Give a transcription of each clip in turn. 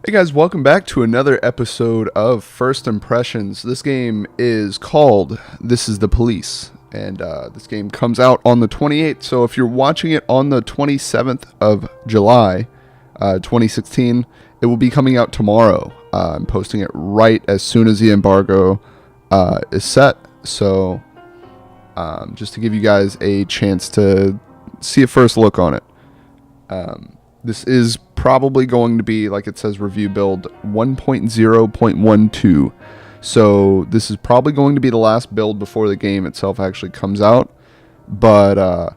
Hey guys, welcome back to another episode of First Impressions. This game is called This is the Police, and this game comes out on the 28th. So if you're watching it on the 27th of July, 2016, it will be coming out tomorrow. I'm posting it right as soon as the embargo is set. So just to give you guys a chance to see a first look on it. This is probably going to be, like it says, review build 1.0.12. So this is probably going to be the last build before the game itself actually comes out. But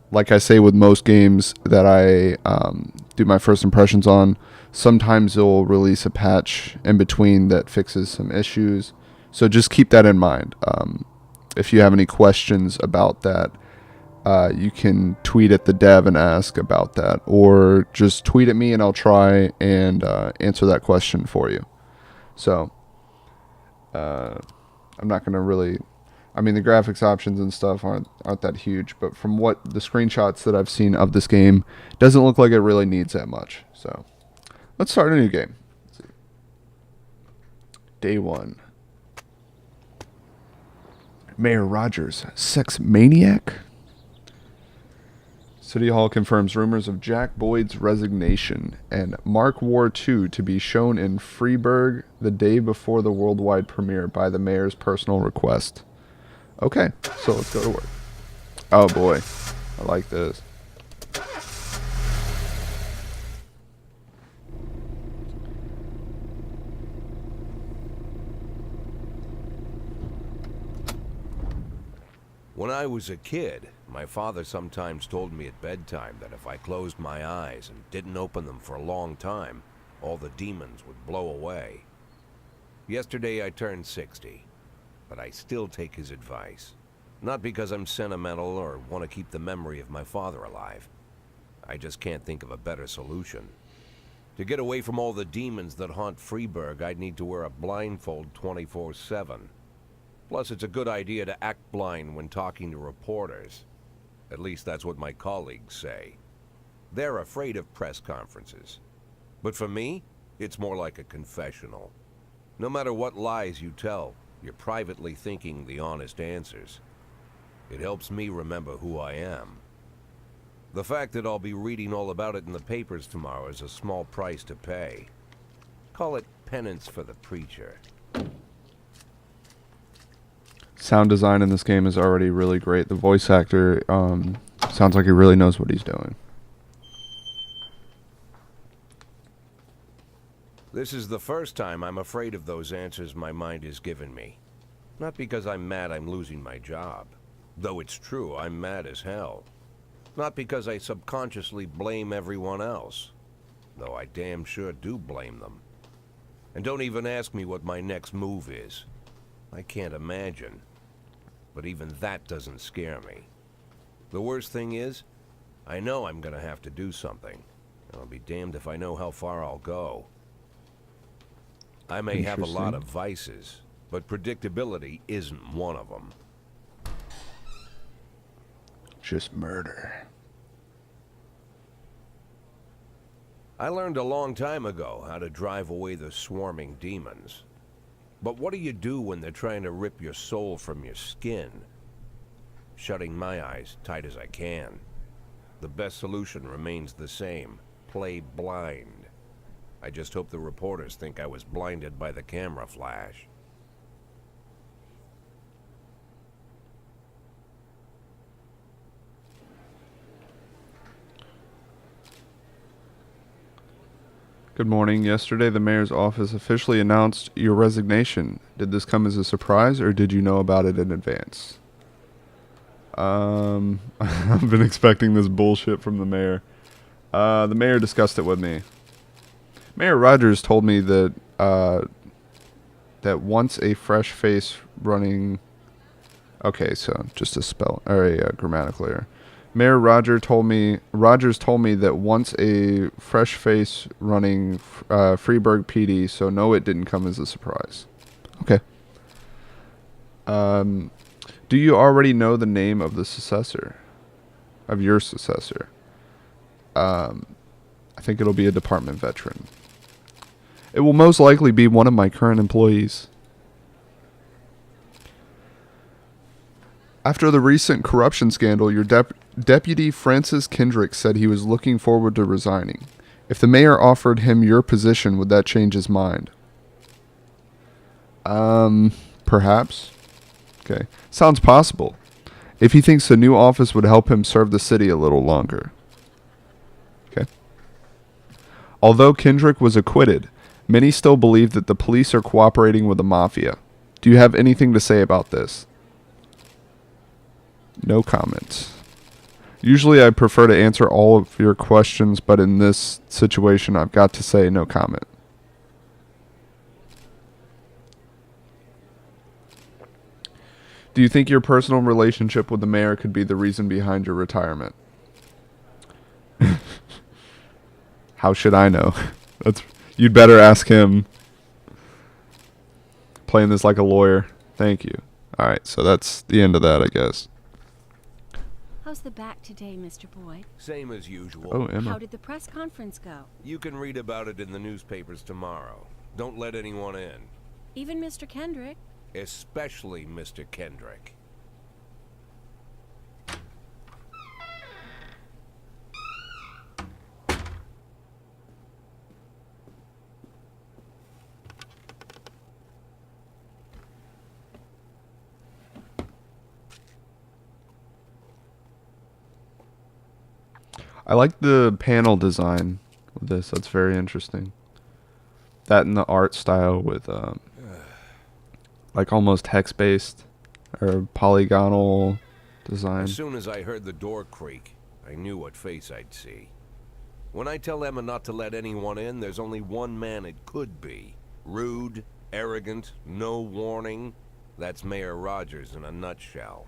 like I say with most games that I do my first impressions on, sometimes they'll release a patch in between that fixes some issues. So just keep that in mind. If you have any questions about that, you can tweet at the dev and ask about that, or just tweet at me and I'll try and answer that question for you. So I'm not going to really, I mean, the graphics options and stuff aren't that huge, but from what the screenshots that I've seen of this game, it doesn't look like it really needs that much. So let's start a new game. Let's see. Day one. Mayor Rogers, sex maniac? City Hall confirms rumors of Jack Boyd's resignation and Mark War 2 to be shown in Freiburg the day before the worldwide premiere by the mayor's personal request. Okay, so let's go to work. Oh boy, I like this. When I was a kid, my father sometimes told me at bedtime that if I closed my eyes and didn't open them for a long time, all the demons would blow away. Yesterday I turned 60, but I still take his advice. Not because I'm sentimental or want to keep the memory of my father alive. I just can't think of a better solution. To get away from all the demons that haunt Freiburg, I'd need to wear a blindfold 24/7. Plus, it's a good idea to act blind when talking to reporters. At least that's what my colleagues say. They're afraid of press conferences. But for me, it's more like a confessional. No matter what lies you tell, you're privately thinking the honest answers. It helps me remember who I am. The fact that I'll be reading all about it in the papers tomorrow is a small price to pay. Call it penance for the preacher. Sound design in this game is already really great. The voice actor sounds like he really knows what he's doing. This is the first time I'm afraid of those answers my mind has given me. Not because I'm mad I'm losing my job. Though it's true, I'm mad as hell. Not because I subconsciously blame everyone else. Though I damn sure do blame them. And don't even ask me what my next move is. I can't imagine. But even that doesn't scare me. The worst thing is, I know I'm gonna have to do something. I'll be damned if I know how far I'll go. I may have a lot of vices, but predictability isn't one of them. Just murder. I learned a long time ago how to drive away the swarming demons. But what do you do when they're trying to rip your soul from your skin? Shutting my eyes tight as I can. The best solution remains the same. Play blind. I just hope the reporters think I was blinded by the camera flash. Good morning. Yesterday, the mayor's office officially announced your resignation. Did this come as a surprise, or did you know about it in advance? I've been expecting this bullshit from the mayor. The mayor discussed it with me. Mayor Rogers told me that that once a fresh face running. Okay, so just a spell or a grammatical error. Mayor Rogers told me that once a fresh face running Freiburg PD, so no, it didn't come as a surprise. Okay. Do you already know the name of the successor? Of your successor? I think it'll be a department veteran. It will most likely be one of my current employees. After the recent corruption scandal, your deputy Francis Kendrick said he was looking forward to resigning. If the mayor offered him your position, would that change his mind? Perhaps. Okay. Sounds possible. If he thinks the new office would help him serve the city a little longer. Okay. Although Kendrick was acquitted, many still believe that the police are cooperating with the mafia. Do you have anything to say about this? No comments. Usually I prefer to answer all of your questions, but in this situation I've got to say no comment. Do you think your personal relationship with the mayor could be the reason behind your retirement? How should I know? You'd better ask him. Playing this like a lawyer. Thank you. Alright, so that's the end of that, I guess. How's the back today, Mr. Boyd? Same as usual. Oh, Emma. How did the press conference go? You can read about it in the newspapers tomorrow. Don't let anyone in. Even Mr. Kendrick? Especially Mr. Kendrick. I like the panel design of this. That's very interesting. That and the art style with like almost hex-based or polygonal design. As soon as I heard the door creak, I knew what face I'd see. When I tell Emma not to let anyone in, there's only one man it could be. Rude, arrogant, no warning. That's Mayor Rogers in a nutshell.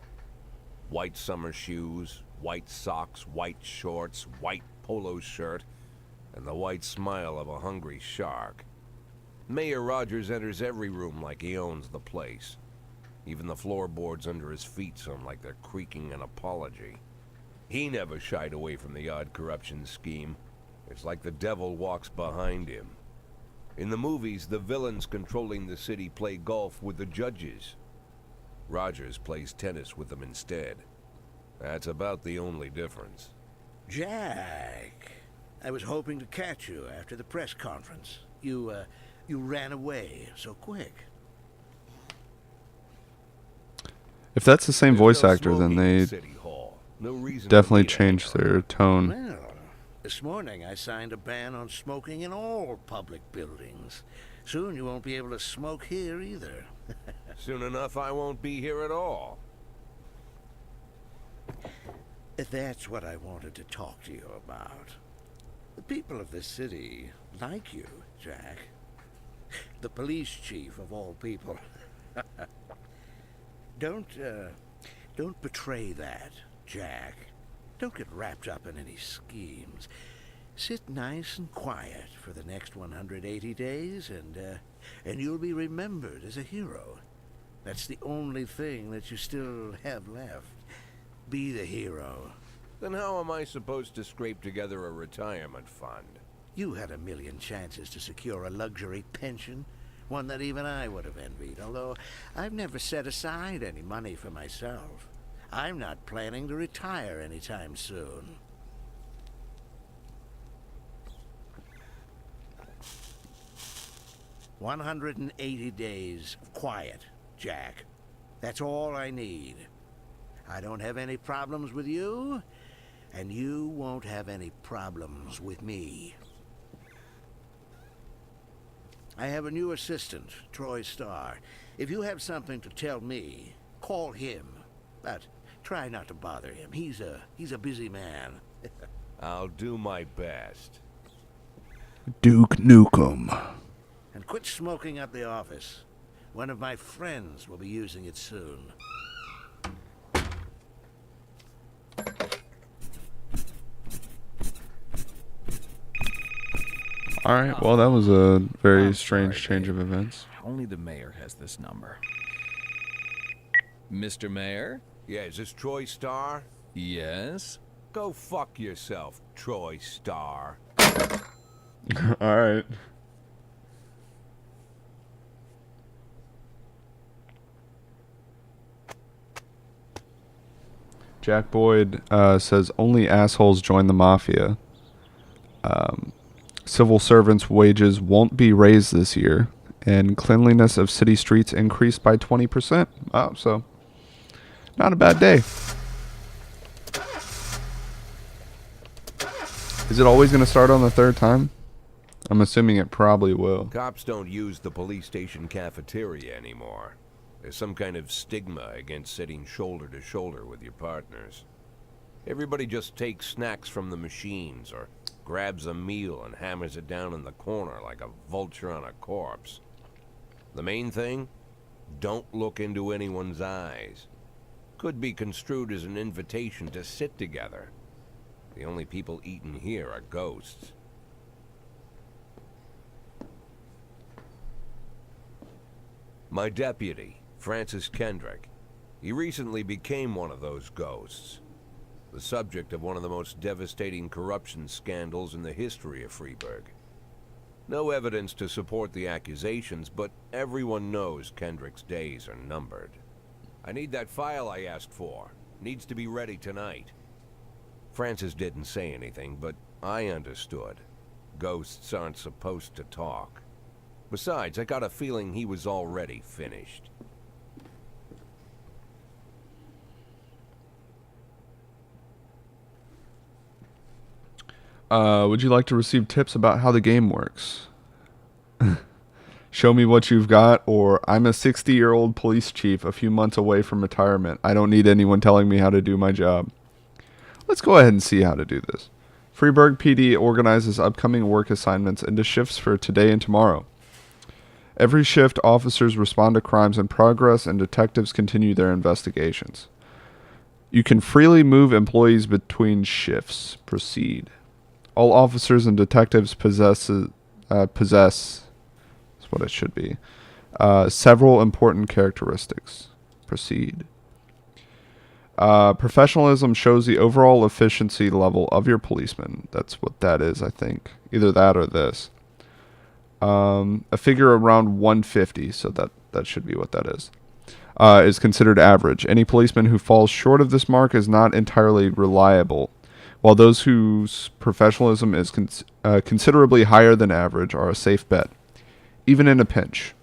White summer shoes, white socks, white shorts, white polo shirt, and the white smile of a hungry shark. Mayor Rogers enters every room like he owns the place. Even the floorboards under his feet sound like they're creaking an apology. He never shied away from the odd corruption scheme. It's like the devil walks behind him. In the movies, the villains controlling the city play golf with the judges. Rogers plays tennis with them instead. That's about the only difference. Jack, I was hoping to catch you after the press conference. You ran away so quick. If that's the same voice There's no actor, then smoking in they City Hall. No reason to definitely be changed angry. their tone. Well, this morning I signed a ban on smoking in all public buildings. Soon you won't be able to smoke here either. Soon enough, I won't be here at all. That's what I wanted to talk to you about. The people of this city like you, Jack. The police chief of all people. Don't betray that, Jack. Don't get wrapped up in any schemes. Sit nice and quiet for the next 180 days, and you'll be remembered as a hero. That's the only thing that you still have left. Be the hero. Then how am I supposed to scrape together a retirement fund? You had a million chances to secure a luxury pension, one that even I would have envied, although I've never set aside any money for myself. I'm not planning to retire anytime soon. "180 days of quiet, Jack. That's all I need. I don't have any problems with you, and you won't have any problems with me. I have a new assistant, Troy Starr. If you have something to tell me, call him. But try not to bother him. He's a busy man. I'll do my best. Duke Nukem. And quit smoking up the office. One of my friends will be using it soon. Alright, well that was a very I'm strange sorry, change of Dave. events. Only the mayor has this number. Mr. Mayor? Yeah, is this Troy Starr? Yes? Go fuck yourself, Troy Starr. Alright. Jack Boyd says only assholes join the mafia. Civil servants' wages won't be raised this year, and cleanliness of city streets increased by 20%. Oh, so not a bad day. Is it always going to start on the third time? I'm assuming it probably will. Cops don't use the police station cafeteria anymore. There's some kind of stigma against sitting shoulder to shoulder with your partners. Everybody just takes snacks from the machines or grabs a meal and hammers it down in the corner like a vulture on a corpse. The main thing? Don't look into anyone's eyes. Could be construed as an invitation to sit together. The only people eating here are ghosts. My deputy, Francis Kendrick. He recently became one of those ghosts. The subject of one of the most devastating corruption scandals in the history of Freeburg. No evidence to support the accusations, but everyone knows Kendrick's days are numbered. I need that file I asked for. Needs to be ready tonight. Francis didn't say anything, but I understood. Ghosts aren't supposed to talk. Besides, I got a feeling he was already finished. Would you like to receive tips about how the game works? Show me what you've got, or I'm a 60-year-old police chief a few months away from retirement. I don't need anyone telling me how to do my job. Let's go ahead and see how to do this. Freeburg PD organizes upcoming work assignments into shifts for today and tomorrow. Every shift, officers respond to crimes in progress and detectives continue their investigations. You can freely move employees between shifts. Proceed. All officers and detectives possess, that's what it should be, several important characteristics. Proceed. Professionalism shows the overall efficiency level of your policeman. That's what that is, I think. Either that or this. A figure around 150, so that should be what that is considered average. Any policeman who falls short of this mark is not entirely reliable, while those whose professionalism is considerably higher than average are a safe bet, even in a pinch.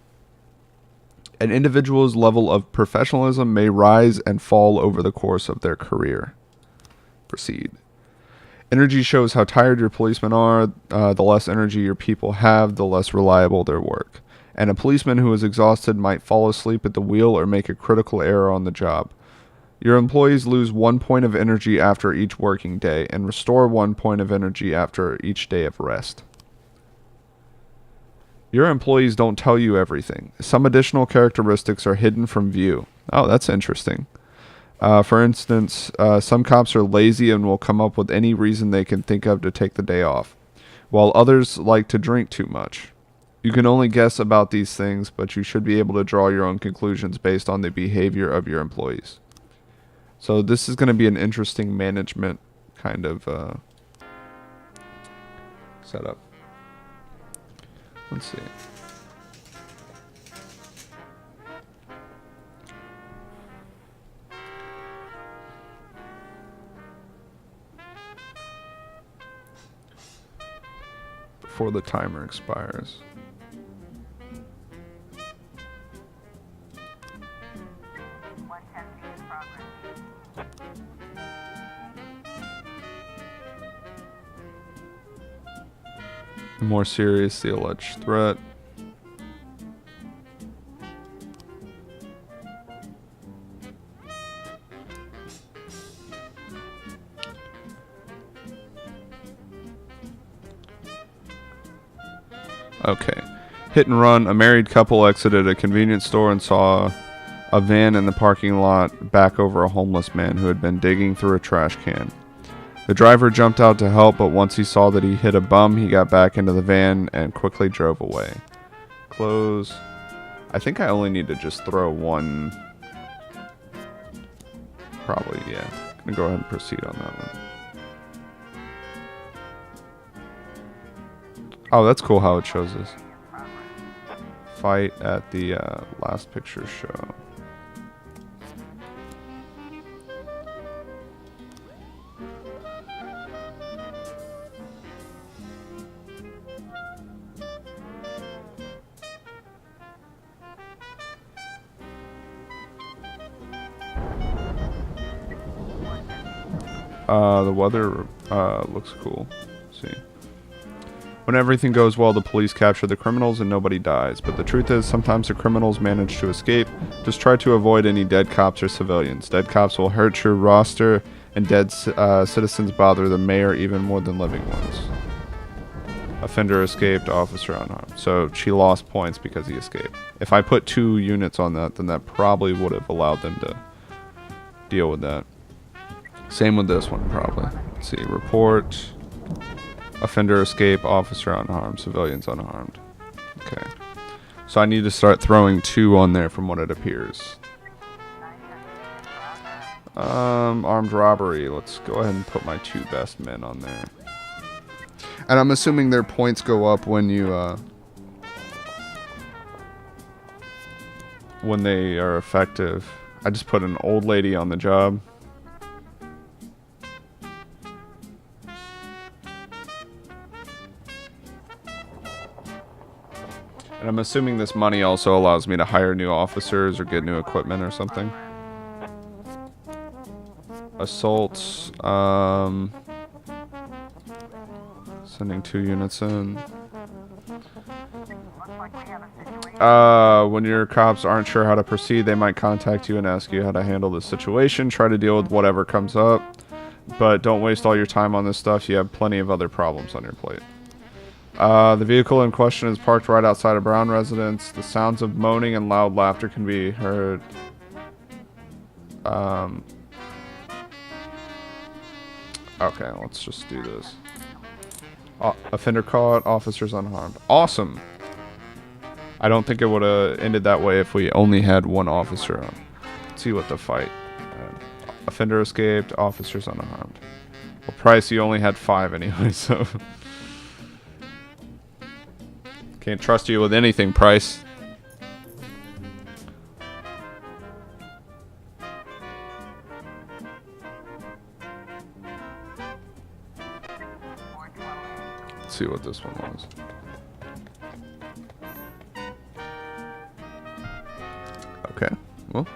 An individual's level of professionalism may rise and fall over the course of their career. Proceed. Energy shows how tired your policemen are. The less energy your people have, the less reliable their work. And a policeman who is exhausted might fall asleep at the wheel or make a critical error on the job. Your employees lose 1 point of energy after each working day and restore 1 point of energy after each day of rest. Your employees don't tell you everything. Some additional characteristics are hidden from view. Oh, that's interesting. For instance, some cops are lazy and will come up with any reason they can think of to take the day off, while others like to drink too much. You can only guess about these things, but you should be able to draw your own conclusions based on the behavior of your employees. So this is going to be an interesting management kind of setup. Let's see. Before the timer expires. The more serious the alleged threat. Okay. Hit and run. A married couple exited a convenience store and saw a van in the parking lot back over a homeless man who had been digging through a trash can. The driver jumped out to help, but once he saw that he hit a bum, he got back into the van and quickly drove away. Close. I think I only need to just throw one. Probably, yeah. I'm gonna go ahead and proceed on that one. Oh, that's cool how it shows this. Fight at the last picture show. The weather looks cool. Let's see. When everything goes well, the police capture the criminals and nobody dies. But the truth is, sometimes the criminals manage to escape. Just try to avoid any dead cops or civilians. Dead cops will hurt your roster, and dead citizens bother the mayor even more than living ones. Offender escaped, officer unharmed. So she lost points because he escaped. If I put 2 units on that, then that probably would have allowed them to deal with that. Same with this one, probably. Let's see. Report. Offender escape, officer unharmed, civilians unharmed. Okay. So I need to start throwing 2 on there from what it appears. Armed robbery. Let's go ahead and put my 2 best men on there. And I'm assuming their points go up when you, when they are effective. I just put an old lady on the job. And I'm assuming this money also allows me to hire new officers or get new equipment or something. Assaults, sending 2 units in. When your cops aren't sure how to proceed, they might contact you and ask you how to handle the situation. Try to deal with whatever comes up. But don't waste all your time on this stuff. You have plenty of other problems on your plate. The vehicle in question is parked right outside a Brown residence. The sounds of moaning and loud laughter can be heard. Okay, let's just do this. Offender caught, officers unharmed. Awesome! I don't think it would have ended that way if we only had 1 officer on. Let's see what the fight. Offender escaped, officers unharmed. Well, Price, you only had 5 anyway, so... Can't trust you with anything, Price. Let's see what this one was. Okay, well.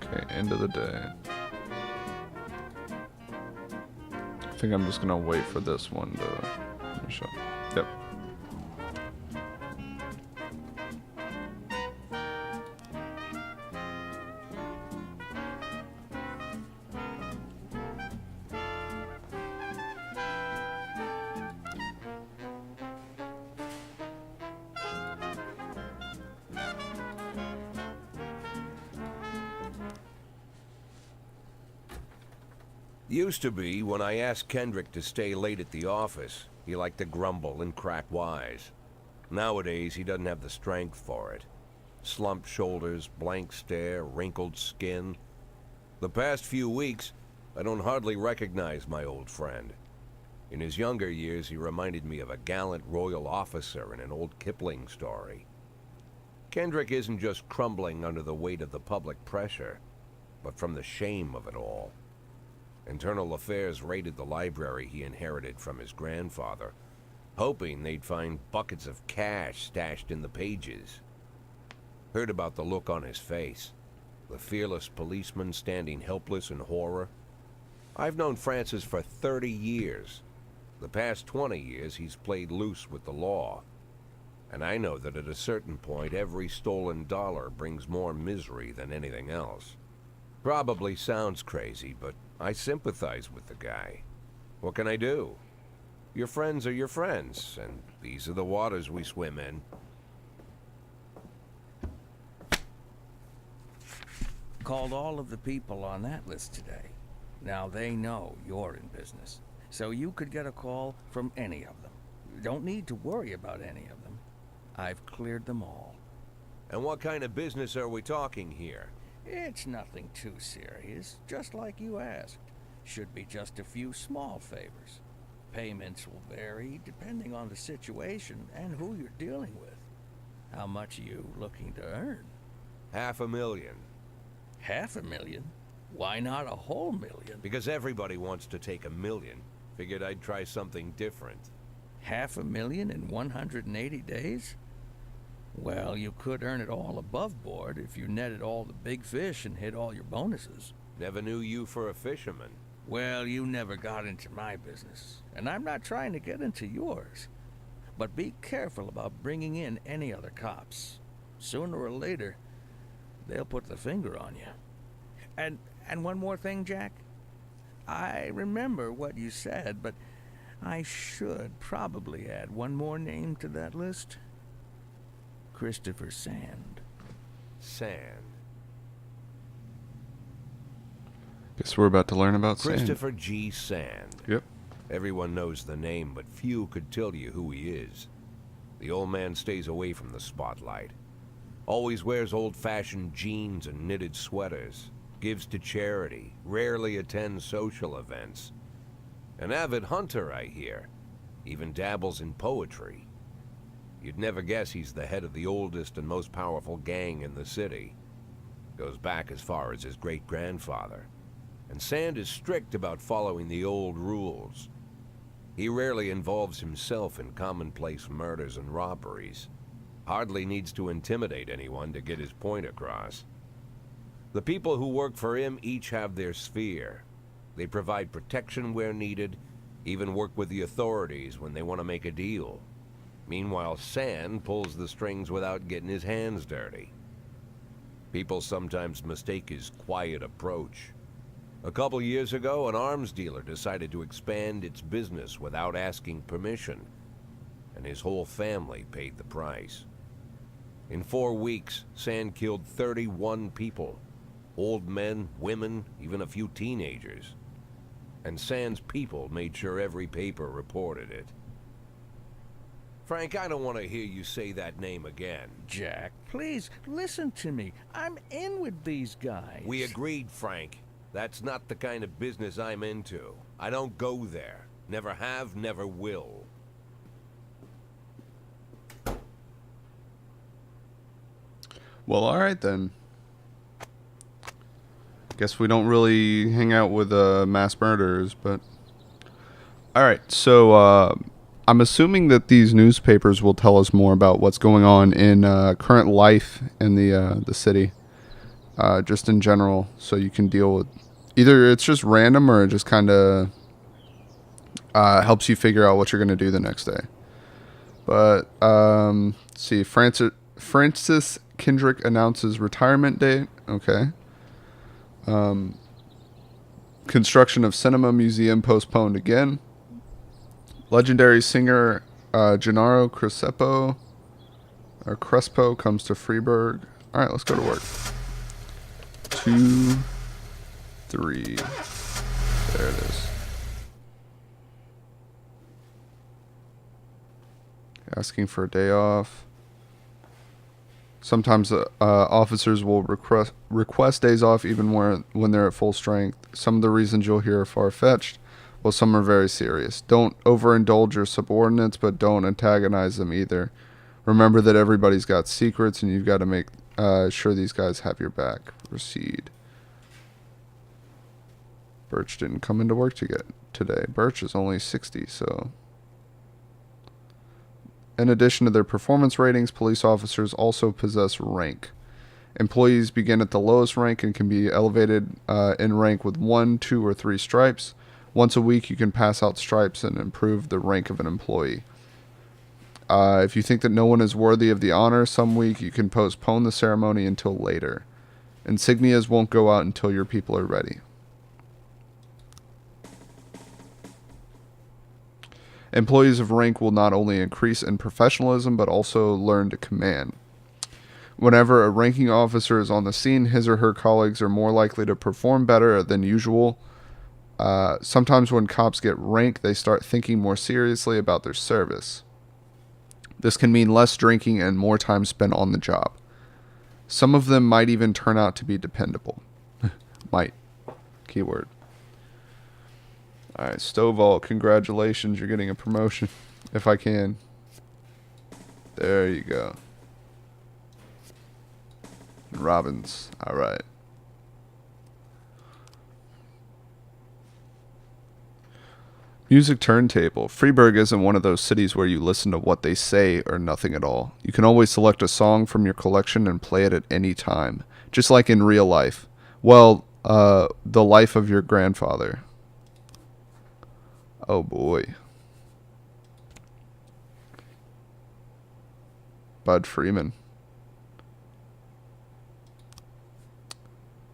Okay, end of the day. I think I'm just gonna wait for this one to finish up. Yep. Used to be, when I asked Kendrick to stay late at the office, he liked to grumble and crack wise. Nowadays, he doesn't have the strength for it. Slumped shoulders, blank stare, wrinkled skin. The past few weeks, I don't hardly recognize my old friend. In his younger years, he reminded me of a gallant royal officer in an old Kipling story. Kendrick isn't just crumbling under the weight of the public pressure, but from the shame of it all. Internal Affairs raided the library he inherited from his grandfather, hoping they'd find buckets of cash stashed in the pages. Heard about the look on his face, the fearless policeman standing helpless in horror. I've known Francis for 30 years. The past 20 years he's played loose with the law. And I know that at a certain point every stolen dollar brings more misery than anything else. Probably sounds crazy, but I sympathize with the guy. What can I do? Your friends are your friends, and these are the waters we swim in. Called all of the people on that list today. Now they know you're in business, so you could get a call from any of them. You don't need to worry about any of them. I've cleared them all. And what kind of business are we talking here? It's nothing too serious, just like you asked. Should be just a few small favors. Payments will vary depending on the situation and who you're dealing with. How much are you looking to earn? $500,000. $500,000? Why not a whole million? Because everybody wants to take $1 million. Figured I'd try something different. 500,000 in 180 days? Well, you could earn it all above board if you netted all the big fish and hit all your bonuses. Never knew you for a fisherman. Well, you never got into my business, and I'm not trying to get into yours. But be careful about bringing in any other cops. Sooner or later, they'll put the finger on you. And one more thing, Jack. I remember what you said, but I should probably add one more name to that list. Christopher Sand. Sand. Guess we're about to learn about Sand. Christopher G. Sand. Yep. Everyone knows the name, but few could tell you who he is. The old man stays away from the spotlight. Always wears old-fashioned jeans and knitted sweaters. Gives to charity. Rarely attends social events. An avid hunter, I hear. Even dabbles in poetry. You'd never guess he's the head of the oldest and most powerful gang in the city. Goes back as far as his great-grandfather. And Sand is strict about following the old rules. He rarely involves himself in commonplace murders and robberies. Hardly needs to intimidate anyone to get his point across. The people who work for him each have their sphere. They provide protection where needed, even work with the authorities when they want to make a deal. Meanwhile, Sand pulls the strings without getting his hands dirty. People sometimes mistake his quiet approach. A couple years ago, an arms dealer decided to expand its business without asking permission, and his whole family paid the price. In 4 weeks, Sand killed 31 people. Old men, women, even a few teenagers. And Sand's people made sure every paper reported it. Frank, I don't want to hear you say that name again. Jack, please, listen to me. I'm in with these guys. We agreed, Frank. That's not the kind of business I'm into. I don't go there. Never have, never will. Well, alright then. Guess we don't really hang out with mass murderers, but... Alright, so I'm assuming that these newspapers will tell us more about what's going on in current life in the city. Just in general, so you can deal with... Either it's just random or it just kind of helps you figure out what you're going to do the next day. But, let's see, Francis Kendrick announces retirement date. Okay. Construction of Cinema Museum postponed again. Legendary singer Gennaro Crespo comes to Freiburg. All right, let's go to work. 2, 3. There it is. Asking for a day off. Sometimes officers will request days off even when they're at full strength. Some of the reasons you'll hear are far-fetched, while some are very serious. Don't overindulge your subordinates, but don't antagonize them either. Remember that everybody's got secrets, and you've got to make sure these guys have your back. Proceed. Birch didn't come into work today. Birch is only 60, so... In addition to their performance ratings, police officers also possess rank. Employees begin at the lowest rank and can be elevated in rank with 1, 2, or 3 stripes. Once a week, you can pass out stripes and improve the rank of an employee. If you think that no one is worthy of the honor, some week you can postpone the ceremony until later. Insignias won't go out until your people are ready. Employees of rank will not only increase in professionalism, but also learn to command. Whenever a ranking officer is on the scene, his or her colleagues are more likely to perform better than usual. Sometimes when cops get rank, they start thinking more seriously about their service. This can mean less drinking and more time spent on the job. Some of them might even turn out to be dependable. Might. Keyword. Alright, Stovall, congratulations, you're getting a promotion. If I can. There you go. Robbins, alright. Music turntable. Freiburg isn't one of those cities where you listen to what they say or nothing at all. You can always select a song from your collection and play it at any time, just like in real life. Well, the life of your grandfather. Oh boy. Bud Freeman.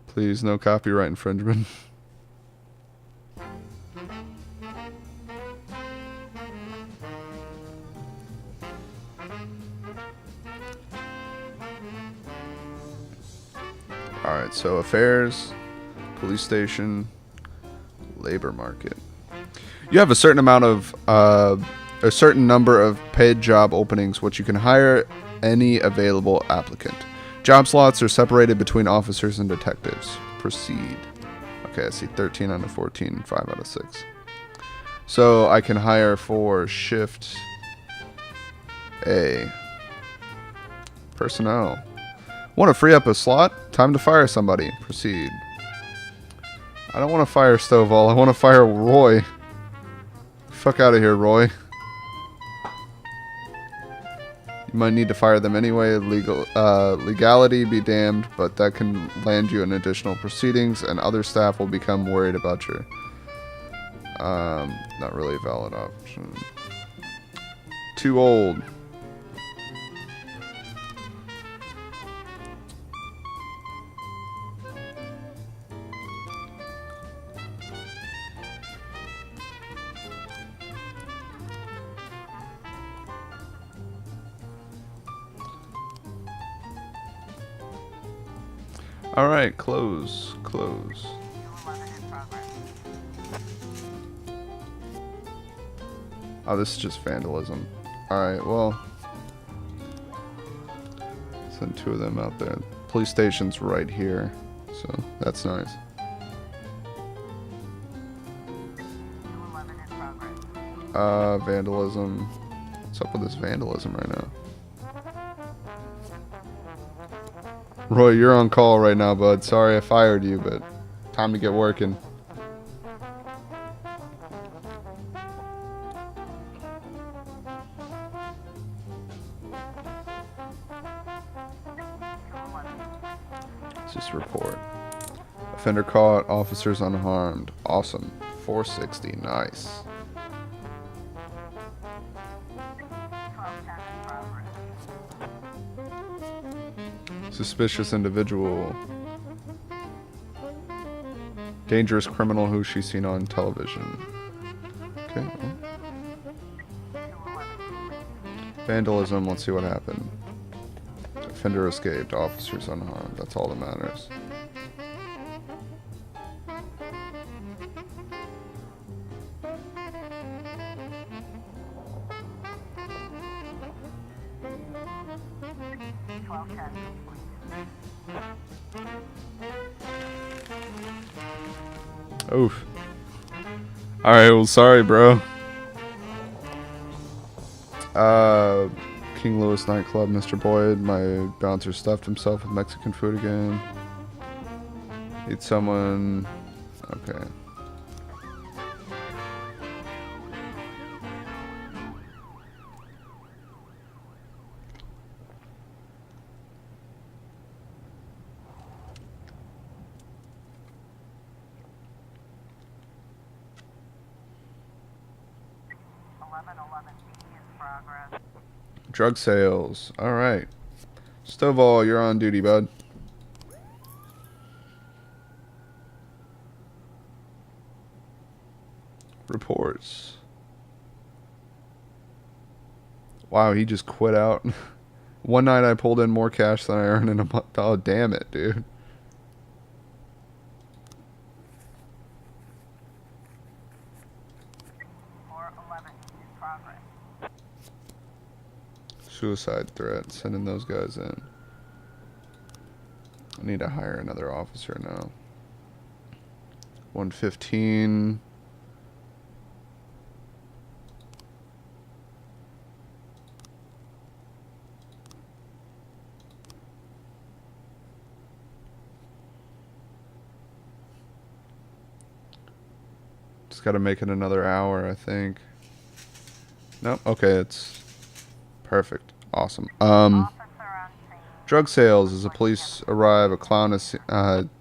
Please, no copyright infringement. Alright, so affairs, police station, labor market. You have a certain amount of, a certain number of paid job openings, which you can hire any available applicant. Job slots are separated between officers and detectives. Proceed. Okay, I see 13 out of 14, 5 out of 6. So I can hire for shift A. Personnel. Want to free up a slot? Time to fire somebody. Proceed. I don't want to fire Stovall. I want to fire Roy. Fuck out of here, Roy. You might need to fire them anyway. Legality be damned, but that can land you in additional proceedings, and other staff will become worried about your... not really a valid option. Too old. Alright, close. Oh, this is just vandalism. Alright, well. Send 2 of them out there. Police station's right here, so that's nice. Vandalism. What's up with this vandalism right now? Roy, you're on call right now, bud. Sorry I fired you, but time to get working. Let's just report. Offender caught, officers unharmed. Awesome. 460, nice. Suspicious individual. Dangerous criminal who she's seen on television. Okay. Vandalism, let's see what happened. Offender escaped, officers unharmed. That's all that matters. Oof. Alright, well, sorry, bro. King Louis nightclub, Mr. Boyd. My bouncer stuffed himself with Mexican food again. Need someone. Okay. Drug sales. Alright. Stovall, you're on duty, bud. Reports. Wow, he just quit out. One night I pulled in more cash than I earned in a month. Oh, damn it, dude. Suicide threat. Sending those guys in. I need to hire another officer now. 115. Just Just got to make it another hour, I think. Nope. Okay, it's perfect. Awesome. Drug sales. As the police arrive, a clown is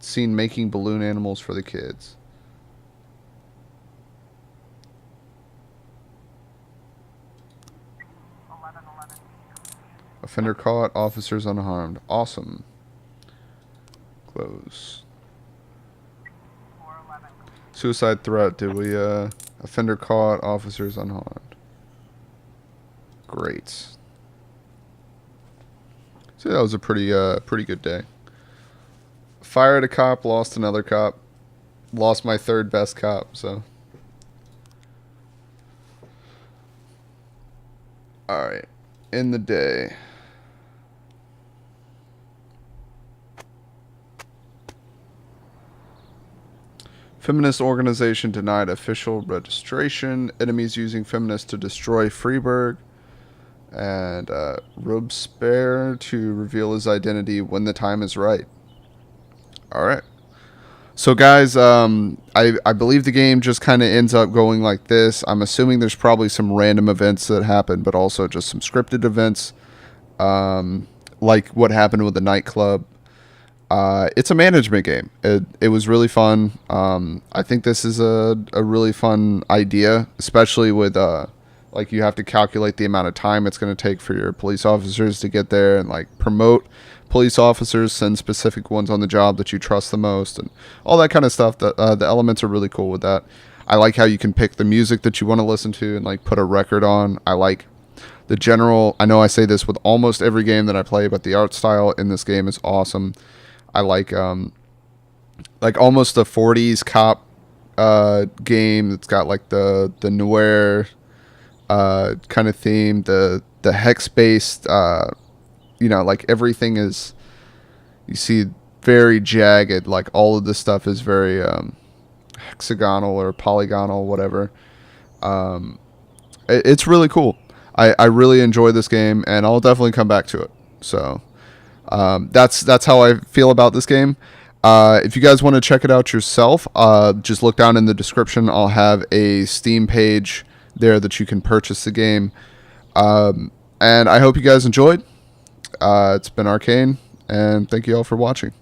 seen making balloon animals for the kids. Offender caught. Officers unharmed. Awesome. Close. Suicide threat. Did we, offender caught. Officers unharmed. Great. So that was a pretty good day. Fired a cop, lost another cop. Lost my third best cop, so. Alright. In the day. Feminist organization denied official registration. Enemies using feminists to destroy Freiburg. And Robespierre to reveal his identity when the time is right. Alright. So guys, I believe the game just kind of ends up going like this. I'm assuming there's probably some random events that happen, but also just some scripted events. Like what happened with the nightclub. It's a management game. It was really fun. I think this is a really fun idea, especially with like you have to calculate the amount of time it's going to take for your police officers to get there and like promote police officers, send specific ones on the job that you trust the most and all that kind of stuff. The elements are really cool with that. I like how you can pick the music that you want to listen to and like put a record on. I like the general, I know I say this with almost every game that I play, but the art style in this game is awesome. I like almost the 40s cop game that's got like the noir kind of theme, the hex based, like everything is, you see, very jagged. Like all of this stuff is very hexagonal or polygonal, whatever. It's really cool. I really enjoy this game, and I'll definitely come back to it. So that's how I feel about this game. If you guys want to check it out yourself, just look down in the description. I'll have a Steam page there that you can purchase the game. And I hope you guys enjoyed. It's been Arcane, and thank you all for watching.